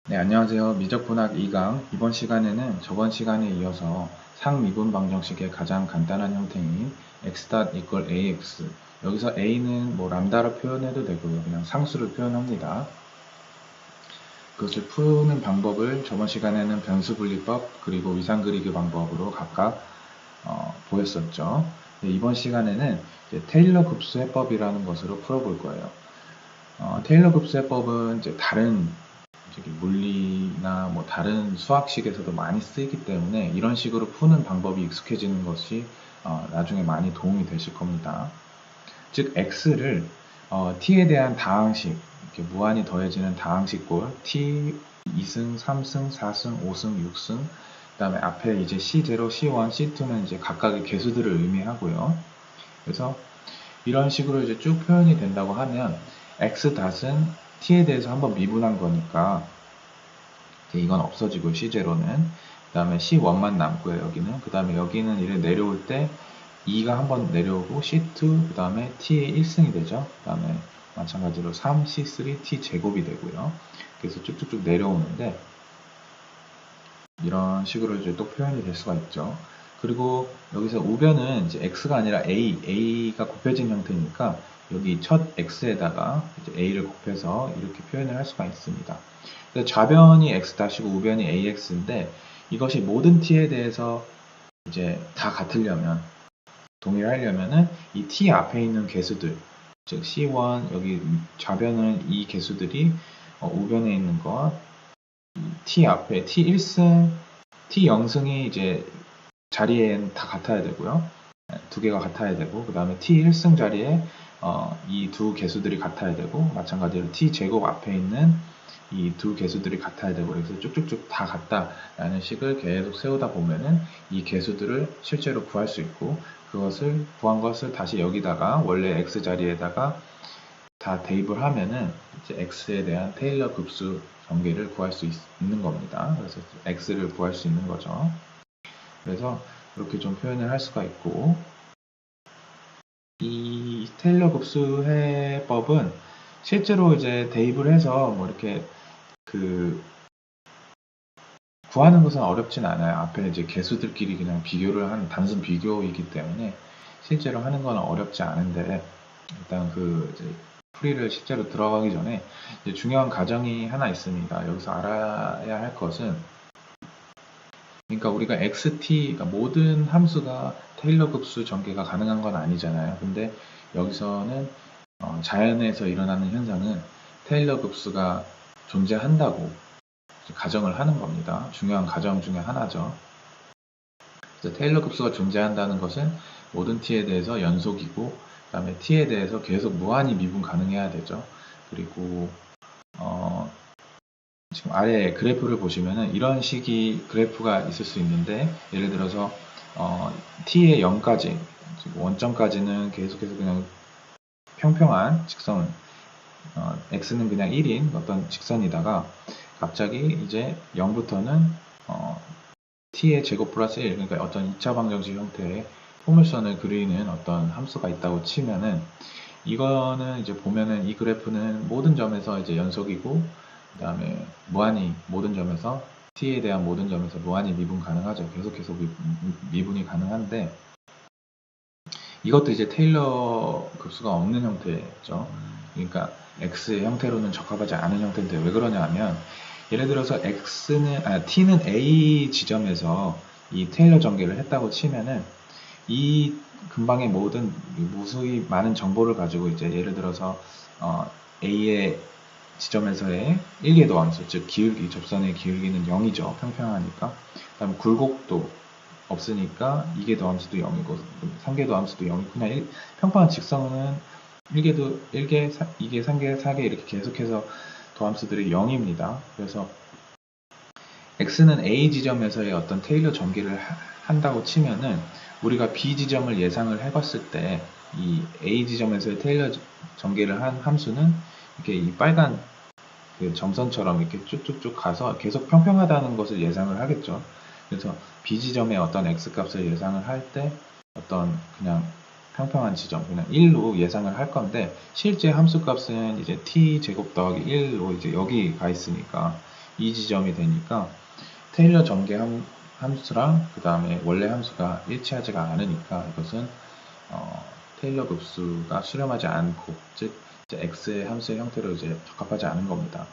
네, 안녕하세요. 미적분학 2강. 이번 시간에는 저번 시간에 이어서 상미분 방정식의 가장 간단한 형태인 x equal ax. 여기서 a는 뭐 람다로 표현해도 되고요. 그냥 상수를 표현합니다. 그것을 푸는 방법을 저번 시간에는 변수분리법 그리고 위상그리기 방법으로 각각 보였었죠. 네, 이번 시간에는 이제 테일러 급수 해법이라는 것으로 풀어볼 거예요. 테일러 급수 해법은 이제 다른 물리나 뭐 다른 수학식에서도 많이 쓰이기 때문에 이런 식으로 푸는 방법이 익숙해지는 것이 나중에 많이 도움이 되실 겁니다. 즉 x를 t에 대한 다항식, 이렇게 무한히 더해지는 다항식꼴 t 2승, 3승, 4승, 5승, 6승, 그 다음에 앞에 이제 C0, C1, C2는 이제 각각의 개수들을 의미하고요. 그래서 이런 식으로 이제 쭉 표현이 된다고 하면 x 닷은 t에 대해서 한번 미분한 거니까 이건 없어지고 C0는 그 다음에 C1만 남고요. 여기는 그 다음에 여기는 이렇게 내려올 때 2가 한번 내려오고 C2 그 다음에 T의 1승이 되죠. 그 다음에 마찬가지로 3, C3, T 제곱이 되고요. 그래서 쭉쭉쭉 내려오는데 이런 식으로 이제 또 표현이 될 수가 있죠. 그리고 여기서 우변은 이제 x가 아니라 a가 곱해진 형태니까 여기 첫 x에다가 이제 a를 곱해서 이렇게 표현을 할 수가 있습니다. 그래서 좌변이 x-고 우변이 ax인데 이것이 모든 t에 대해서 이제 다 같으려면 동일하려면은 이 t 앞에 있는 개수들 즉 c1 여기 좌변은 이 개수들이 우변에 있는 것 t 앞에 t1승 t0승이 이제 자리엔 다 같아야 되고요. 두 개가 같아야 되고 그 다음에 t1승 자리에 이 두 개수들이 같아야 되고 마찬가지로 t제곱 앞에 있는 이 두 개수들이 같아야 되고 그래서 쭉쭉쭉 다 같다라는 식을 계속 세우다 보면은 이 개수들을 실제로 구할 수 있고 그것을 구한 것을 다시 여기다가 원래 x 자리에다가 다 대입을 하면은 이제 x에 대한 테일러 급수 전개를 구할 수 있는 겁니다. 그래서 x를 구할 수 있는 거죠. 그래서 이렇게 좀 표현을 할 수가 있고 이 테일러 급수 해법은 실제로 이제 대입을 해서 뭐 이렇게 그 구하는 것은 어렵진 않아요. 앞에 이제 개수들끼리 그냥 비교를 한 단순 비교이기 때문에 실제로 하는 건 어렵지 않은데 일단 그 이제 풀이를 실제로 들어가기 전에 이제 중요한 가정이 하나 있습니다. 여기서 알아야 할 것은 그러니까 우리가 xt, 그러니까 모든 함수가 테일러 급수 전개가 가능한 건 아니잖아요. 근데 여기서는 자연에서 일어나는 현상은 테일러 급수가 존재한다고 가정을 하는 겁니다. 중요한 가정 중에 하나죠. 그래서 테일러 급수가 존재한다는 것은 모든 t에 대해서 연속이고 그 다음에 t에 대해서 계속 무한히 미분 가능해야 되죠. 그리고 지금 아래 그래프를 보시면은 이런 식의 그래프가 있을 수 있는데 예를 들어서 t의 0까지 원점까지는 계속해서 그냥 평평한 직선 x는 그냥 1인 어떤 직선이다가 갑자기 이제 0부터는 t의 제곱 플러스 1 그러니까 어떤 2차 방정식 형태의 포물선을 그리는 어떤 함수가 있다고 치면은 이거는 이제 보면은 이 그래프는 모든 점에서 이제 연속이고 그 다음에 무한히 모든 점에서 t에 대한 모든 점에서 무한히 미분 가능하죠. 계속해서 미분이 가능한데 이것도 이제 테일러 급수가 없는 형태죠. 그러니까 x의 형태로는 적합하지 않은 형태인데 왜 그러냐 하면 예를 들어서 t는 a 지점에서 이 테일러 전개를 했다고 치면은 이 근방의 모든 무수히 많은 정보를 가지고 이제 예를 들어서 a의 지점에서의 일계도함수 즉 기울기 접선의 기울기는 0이죠. 평평하니까. 그다음 굴곡도 없으니까 2계 도함수도 0이고 3계 도함수도 0이고 그냥 평평한 직선은 1계도 1계, 2계, 3계, 4계 이렇게 계속해서 도함수들이 0입니다. 그래서 x는 a 지점에서의 어떤 테일러 전개를 한다고 치면은 우리가 b 지점을 예상을 해봤을 때 이 a 지점에서의 테일러 전개를 한 함수는 이렇게 이 빨간 그 점선처럼 이렇게 쭉쭉쭉 가서 계속 평평하다는 것을 예상을 하겠죠. 그래서 B 지점의 어떤 x 값을 예상을 할 때 어떤 그냥 평평한 지점, 그냥 1로 예상을 할 건데 실제 함수 값은 이제 t 제곱 더하기 1로 이제 여기 가 있으니까 이 지점이 되니까 테일러 전개 함수랑 그 다음에 원래 함수가 일치하지가 않으니까 이것은 테일러 급수가 수렴하지 않고, 즉 이제 x의 함수의 형태로 이제 적합하지 않은 겁니다.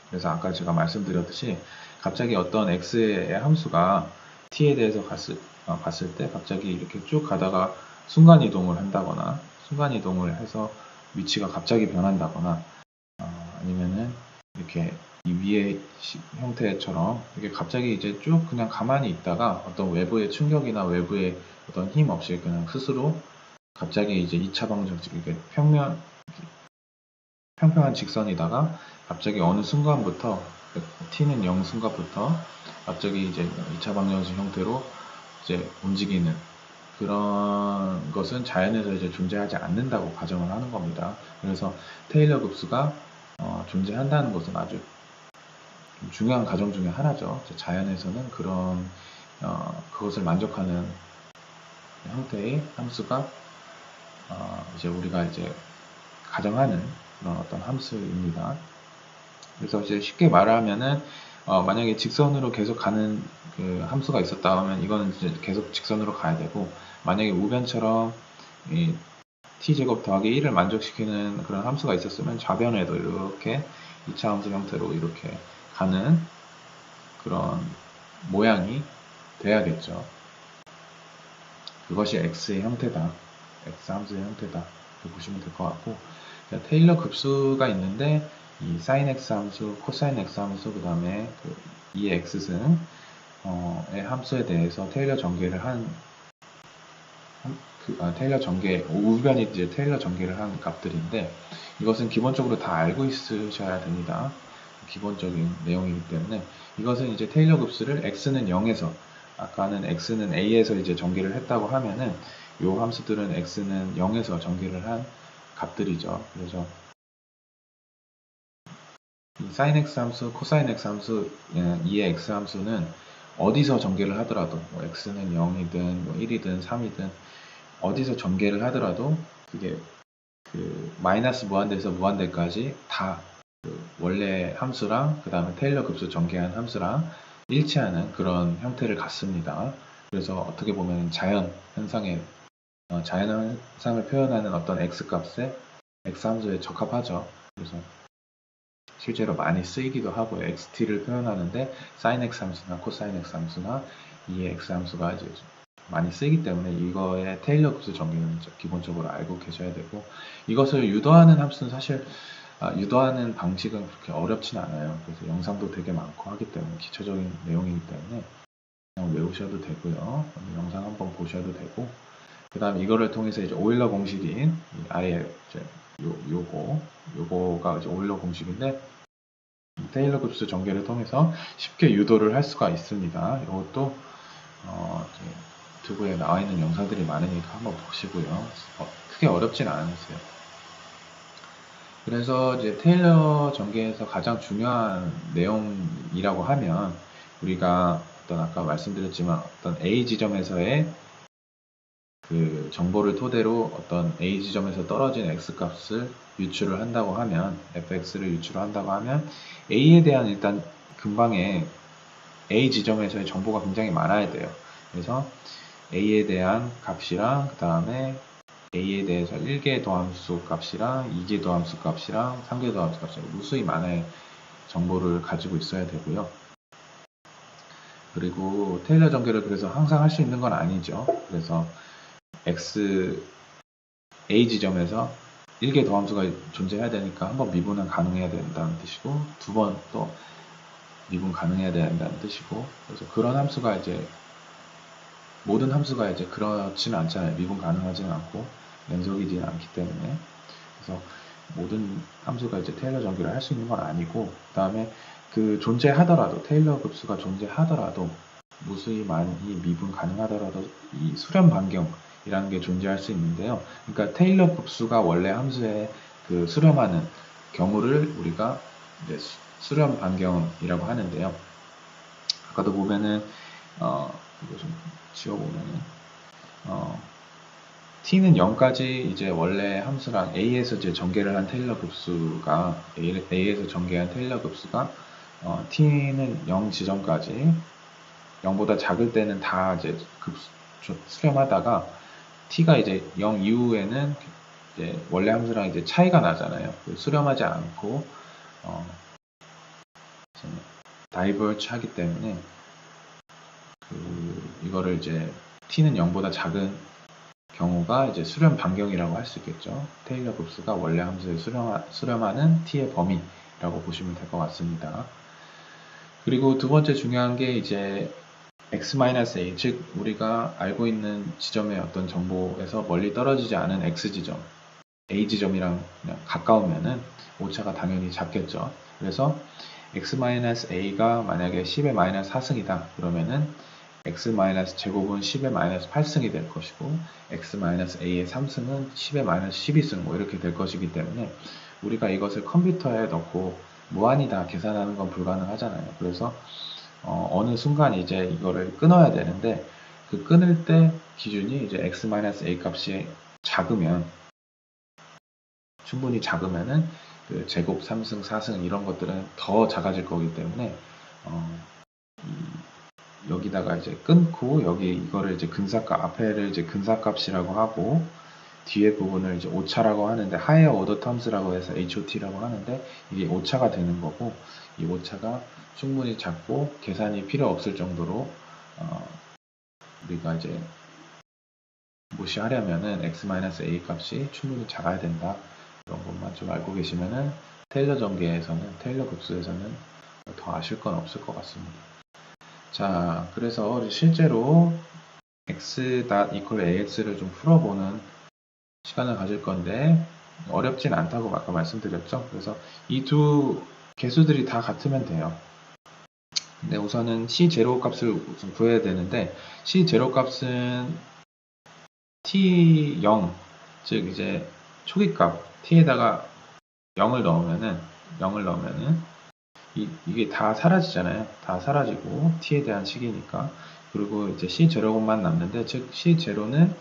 그래서 아까 제가 말씀드렸듯이 갑자기 어떤 x의 함수가 t에 대해서 봤을 때 갑자기 이렇게 쭉 가다가 순간이동을 한다거나 순간이동을 해서 위치가 갑자기 변한다거나 아니면은 이렇게 이 위의 형태처럼 이렇게 갑자기 이제 쭉 그냥 가만히 있다가 어떤 외부의 충격이나 외부의 어떤 힘 없이 그냥 스스로 갑자기 이제 2차 방정식, 이렇게 평평한 직선이다가 갑자기 어느 순간부터 t는 0 순간부터 갑자기 이제 2차 방정식 형태로 이제 움직이는 그런 것은 자연에서 이제 존재하지 않는다고 가정을 하는 겁니다. 그래서 테일러 급수가 존재한다는 것은 아주 중요한 가정 중에 하나죠. 자연에서는 그런 그것을 만족하는 형태의 함수가 이제 우리가 이제 가정하는 그런 어떤 함수입니다. 그래서 이제 쉽게 말하면은 만약에 직선으로 계속 가는 그 함수가 있었다 하면 이거는 이제 계속 직선으로 가야 되고, 만약에 우변처럼 이 t제곱 더하기 1을 만족시키는 그런 함수가 있었으면 좌변에도 이렇게 2차 함수 형태로 이렇게 가는 그런 모양이 돼야겠죠. 그것이 x의 형태다, x 함수의 형태다 이렇게 보시면 될 것 같고, 테일러 급수가 있는데 이 sin x 함수, 코사인 x 함수, 그 다음에 그 2의 x승의 함수에 대해서 테일러 전개를 테일러 전개, 우변이 이제 테일러 전개를 한 값들인데, 이것은 기본적으로 다 알고 있으셔야 됩니다. 기본적인 내용이기 때문에 이것은 이제 테일러 급수를 x는 0에서, 아까는 x는 a에서 이제 전개를 했다고 하면은 이 함수들은 x는 0에서 전개를 한 값들이죠. 그래서 sin x 함수, 코사인 x 함수, 2의 x 함수는 어디서 전개를 하더라도 뭐 x는 0이든 뭐 1이든 3이든 어디서 전개를 하더라도 그게 그 마이너스 무한대에서 무한대까지 다 그 원래 함수랑 그 다음에 테일러 급수 전개한 함수랑 일치하는 그런 형태를 갖습니다. 그래서 어떻게 보면 자연 현상을 표현하는 어떤 x 값에 x 함수에 적합하죠. 그래서 실제로 많이 쓰이기도 하고요. xt를 표현하는데 sin x 함수나 코사인 x 함수나 2의 x 함수가 이제 많이 쓰이기 때문에 이거의 테일러 급수 전개는 기본적으로 알고 계셔야 되고, 이것을 유도하는 함수는 사실 유도하는 방식은 그렇게 어렵진 않아요. 그래서 영상도 되게 많고 하기 때문에 기초적인 내용이기 때문에 그냥 외우셔도 되고요. 영상 한번 보셔도 되고, 그 다음에 이거를 통해서 이제 오일러 공식인 아래 이제 요거가 이제 오일러 공식인데 테일러 급수 전개를 통해서 쉽게 유도를 할 수가 있습니다. 이것도 유튜브에 나와 있는 영상들이 많으니까 한번 보시고요. 크게 어렵진 않으세요. 그래서 이제 테일러 전개에서 가장 중요한 내용이라고 하면 우리가 아까 말씀드렸지만 어떤 A 지점에서의 그 정보를 토대로 어떤 A 지점에서 떨어진 X 값을 유출을 한다고 하면, fx를 유출한다고 하면 A에 대한 일단 근방에 A 지점에서의 정보가 굉장히 많아야 돼요. 그래서 A에 대한 값이랑 그 다음에 A에 대해서 1개 도함수 값이랑 2개 도함수 값이랑 3개 도함수 값이랑 무수히 많은 정보를 가지고 있어야 되고요. 그리고 테일러 전개를 그래서 항상 할 수 있는 건 아니죠. 그래서 A 지점에서 1개 도함수가 존재해야 되니까 한 번 미분은 가능해야 된다는 뜻이고, 두 번 또 미분 가능해야 된다는 뜻이고, 그래서 그런 함수가 이제 모든 함수가 이제 그렇지는 않잖아요. 미분 가능하지는 않고 연속이지는 않기 때문에. 그래서 모든 함수가 이제 테일러 전개를 할 수 있는 건 아니고, 그 다음에 그 존재하더라도 테일러 급수가 존재하더라도 무수히 많이 미분 가능하더라도 이 수렴 반경이라는 게 존재할 수 있는데요. 그러니까 테일러 급수가 원래 함수에 그 수렴하는 경우를 우리가 이제 수렴 반경이라고 하는데요. 아까도 보면은 이거 좀 지워보면은 t는 0까지 이제 원래 함수랑 a에서 이제 전개를 한 테일러 급수가 A에서 전개한 테일러 급수가 t는 0 지점까지 0보다 작을 때는 다 이제 수렴하다가 t가 이제 0 이후에는 이제 원래 함수랑 이제 차이가 나잖아요. 수렴하지 않고 다이버치 하기 때문에 이거를 이제 t는 0보다 작은 경우가 이제 수렴 반경이라고 할 수 있겠죠. 테일러 급수가 원래 함수에 수렴하는 t의 범위라고 보시면 될 것 같습니다. 그리고 두 번째 중요한 게 이제 x-a, 즉 우리가 알고 있는 지점의 어떤 정보에서 멀리 떨어지지 않은 x 지점, a 지점이랑 그냥 가까우면은 오차가 당연히 작겠죠. 그래서 x-a가 만약에 10의 마이너스 4승이다 그러면은 x-제곱은 10의 마이너스 8승이 될 것이고 x-a의 3승은 10의 마이너스 12승 뭐 이렇게 될 것이기 때문에 우리가 이것을 컴퓨터에 넣고 무한히 다 계산하는 건 불가능하잖아요. 그래서 어느 순간 이제 이거를 끊어야 되는데 그 끊을 때 기준이 이제 x-a 값이 작으면 충분히 작으면은 그 제곱 3승 4승 이런 것들은 더 작아질 거기 때문에 여기다가 이제 끊고 여기 이거를 이제 근사값 앞에를 이제 근사값이라고 하고 뒤에 부분을 이제 오차라고 하는데 higher order terms라고 해서 HOT라고 하는데 이게 오차가 되는 거고 이 오차가 충분히 작고 계산이 필요 없을 정도로 우리가 이제 무시하려면은 x-a 값이 충분히 작아야 된다. 이런 것만 좀 알고 계시면은 테일러 전개에서는 테일러 급수에서는 더 아실 건 없을 것 같습니다. 자, 그래서 실제로 x.ax를 좀 풀어보는 시간을 가질 건데 어렵진 않다고 아까 말씀드렸죠. 그래서 이 두 개수들이 다 같으면 돼요. 근데 우선은 C0 값을 우선 구해야 되는데 C0 값은 T0, 즉 이제 초기값 T에다가 0을 넣으면은 이게 다 사라지잖아요. 다 사라지고 T에 대한 식이니까. 그리고 이제 C0만 남는데 즉 C0는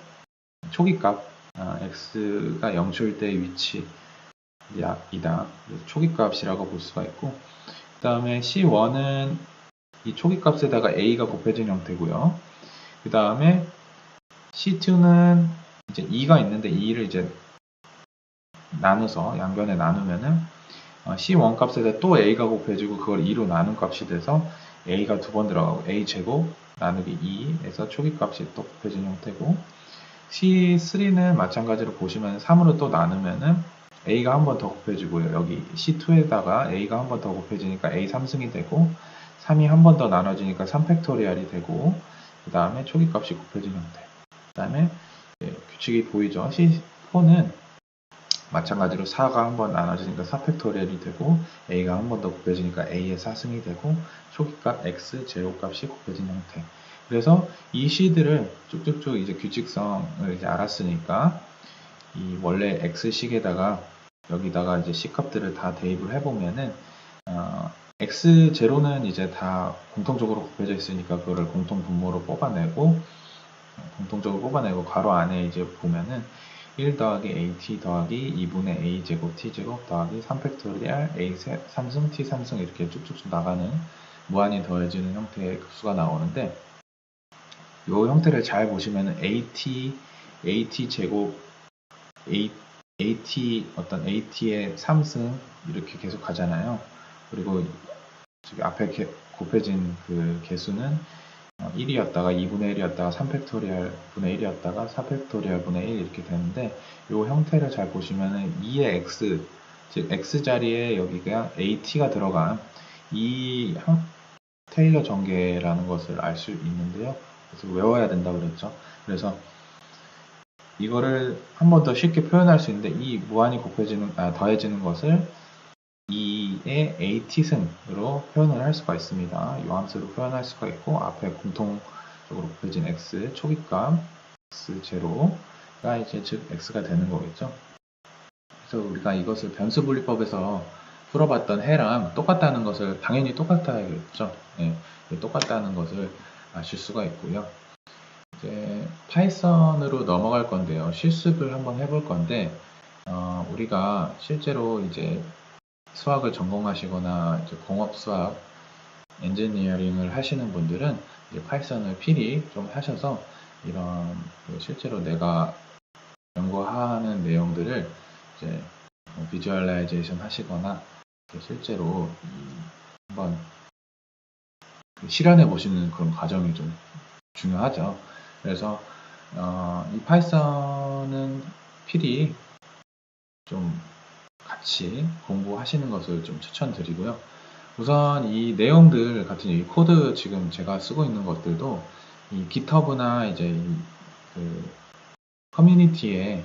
초기값 x가 0초일 때의 위치이다. 초기값이라고 볼 수가 있고 그 다음에 C1은 이 초기값에다가 a가 곱해진 형태고요. 그 다음에 C2는 이제 2가 있는데 2를 이제 나눠서 양변에 나누면은 C1 값에다 또 a가 곱해지고 그걸 2로 나눈 값이 돼서 a가 두 번 들어가고 a 제곱 나누기 2에서 초기값이 또 곱해진 형태고 C3는 마찬가지로 보시면 3으로 또 나누면은 a가 한 번 더 곱해지고요. 여기 C2에다가 a가 한 번 더 곱해지니까 a 3승이 되고 3이 한 번 더 나눠지니까 3팩토리얼이 되고 그 다음에 초기값이 곱해진 형태. 그 다음에 규칙이 보이죠. C4는 마찬가지로 4가 한 번 나눠지니까 4팩토리얼이 되고 a가 한 번 더 곱해지니까 a의 4승이 되고 초기값 x 제곱값이 곱해진 형태. 그래서 이 C들을 쭉쭉쭉 이제 규칙성을 이제 알았으니까 이 원래 X식에다가 여기다가 이제 C 값들을 다 대입을 해보면은 X0는 이제 다 공통적으로 곱해져 있으니까 그거를 공통 분모로 뽑아내고 괄호 안에 이제 보면은 1 더하기 AT 더하기 2분의 A 제곱 T 제곱 더하기 3팩토리얼 A 3승 T 3승 이렇게 쭉쭉쭉 나가는 무한히 더해지는 형태의 급수가 나오는데 이 형태를 잘 보시면 AT 제곱 AT의 3승 이렇게 계속 가잖아요. 그리고 저기 앞에 곱해진 그 개수는 1이었다가 2분의 1이었다가 3팩토리얼 분의 1이었다가 4팩토리얼 분의 1 이렇게 되는데 이 형태를 잘 보시면은 2의 x, 즉 x 자리에 여기가 AT가 들어간 이 테일러 전개라는 것을 알 수 있는데요. 그래서 외워야 된다고 그랬죠. 그래서 이거를 한 번 더 쉽게 표현할 수 있는데 이 무한히 더해지는 것을 2의 AT승으로 표현을 할 수가 있습니다. 이 함수로 표현할 수가 있고 앞에 공통적으로 곱해진 x 초기값 x0가 이제 즉 x가 되는 거겠죠. 그래서 우리가 이것을 변수분리법에서 풀어봤던 해랑 똑같다는 것을 당연히 똑같아야겠죠. 네, 똑같다는 것을 아실 수가 있고요. 이제 파이썬으로 넘어갈 건데요. 실습을 한번 해볼 건데 우리가 실제로 이제 수학을 전공하시거나 이제 공업 수학 엔지니어링을 하시는 분들은 이제 파이썬을 필히 좀 하셔서 이런 실제로 내가 연구하는 내용들을 이제 비주얼라이제이션 하시거나 실제로 한번 실현해 보시는 그런 과정이 좀 중요하죠. 그래서 이 파이썬은 필히 좀 같이 공부하시는 것을 좀 추천드리고요. 우선 이 내용들 같은 이 코드 지금 제가 쓰고 있는 것들도 이 GitHub나 이제 그 커뮤니티에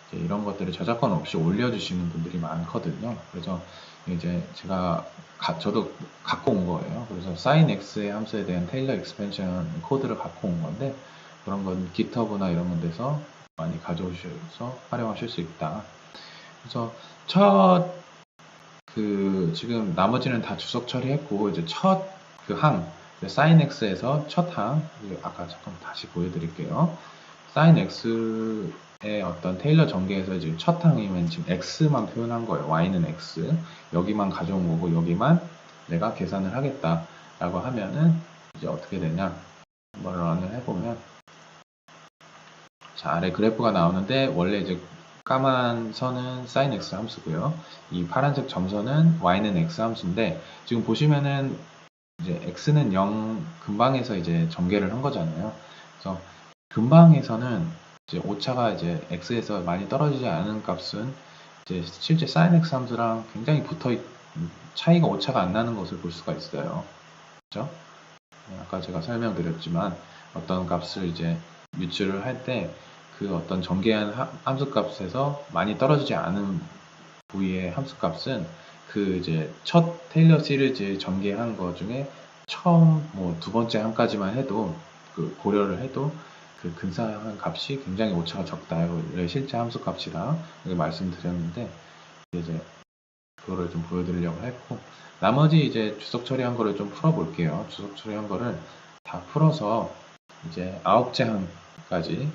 이제 이런 것들을 저작권 없이 올려주시는 분들이 많거든요. 그래서 이제 저도 갖고 온 거예요. 그래서 sinx의 함수에 대한 테일러 익스펜션 코드를 갖고 온 건데 그런 건 GitHub나 이런 데서 많이 가져오셔서 활용하실 수 있다. 그래서 지금 나머지는 다 주석 처리했고 이제 첫 그 sinx에서 첫 항, 아까 잠깐 다시 보여드릴게요. sinx의 어떤 테일러 전개에서 이제 첫 항이면 지금 x만 표현한 거예요. y는 x, 여기만 가져온 거고 여기만 내가 계산을 하겠다라고 하면은 이제 어떻게 되냐? 한번 런을 해보면 자, 아래 그래프가 나오는데 원래 이제 까만 선은 sinx 함수고요. 이 파란색 점선은 y는 x 함수인데 지금 보시면은 이제 x는 0 근방에서 이제 전개를 한 거잖아요. 그래서 근방에서는 이제 오차가 이제 x에서 많이 떨어지지 않은 값은 이제 실제 sinx 함수랑 굉장히 차이가 오차가 안 나는 것을 볼 수가 있어요. 그렇죠? 아까 제가 설명드렸지만 어떤 값을 이제 유출을 할 때 그 어떤 전개한 함수값에서 많이 떨어지지 않은 부위의 함수값은 그 이제 첫 테일러 시리즈 전개한 거 중에 처음 뭐 두 번째 항까지만 해도 그 고려를 해도 그 근사한 값이 굉장히 오차가 적다의 실제 함수값이라 이렇게 말씀드렸는데 이제 그거를 좀 보여드리려고 했고 나머지 이제 주석 처리한 거를 좀 풀어볼게요. 주석 처리한 거를 다 풀어서 이제 9째 항까지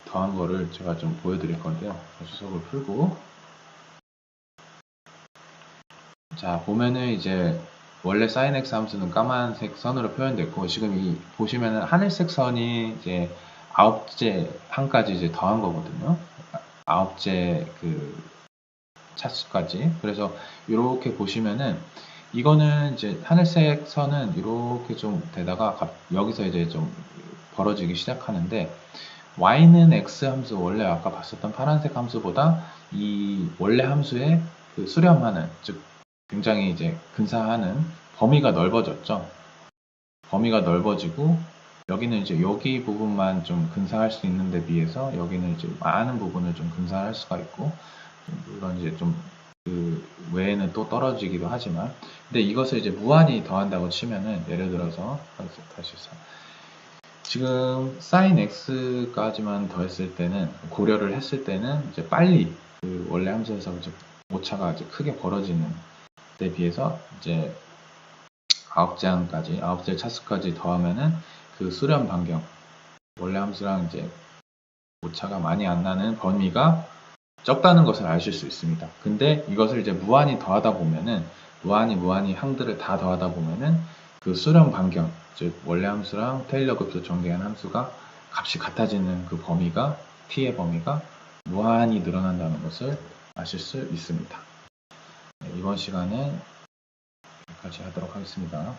더한 거를 제가 좀 보여드릴 건데요. 주석을 풀고 자 보면은 이제 원래 sinx 함수는 까만색 선으로 표현됐고 지금 이 보시면은 하늘색 선이 이제 9째 항까지 이제 더한 거거든요. 9째 그 차수까지. 그래서 이렇게 보시면은 이거는 이제 하늘색 선은 이렇게 좀 되다가 여기서 이제 좀 벌어지기 시작하는데 y는 x 함수 원래 아까 봤었던 파란색 함수보다 이 원래 함수의 그 수렴하는 즉 굉장히 이제 근사하는 범위가 넓어졌죠. 범위가 넓어지고 여기는 이제 여기 부분만 좀 근사할 수 있는데 비해서 여기는 이제 많은 부분을 좀 근사할 수가 있고 물론 이제 좀 그 외에는 또 떨어지기도 하지만 근데 이것을 이제 무한히 더한다고 치면은 예를 들어서 다시 지금 sin x까지만 더했을 때는 고려를 했을 때는 이제 빨리 그 원래 함수에서 이제 오차가 이제 크게 벌어지는 데 비해서 이제 9째 항까지 9째 차수까지 더하면은 그 수렴 반경 원래 함수랑 이제 오차가 많이 안 나는 범위가 적다는 것을 아실 수 있습니다. 근데 이것을 이제 무한히 더하다 보면은 무한히 항들을 다 더하다 보면은 그 수렴 반경 즉 원래 함수랑 테일러 급수 전개한 함수가 값이 같아지는 그 범위가 t의 범위가 무한히 늘어난다는 것을 아실 수 있습니다. 네, 이번 시간은 여기까지 하도록 하겠습니다.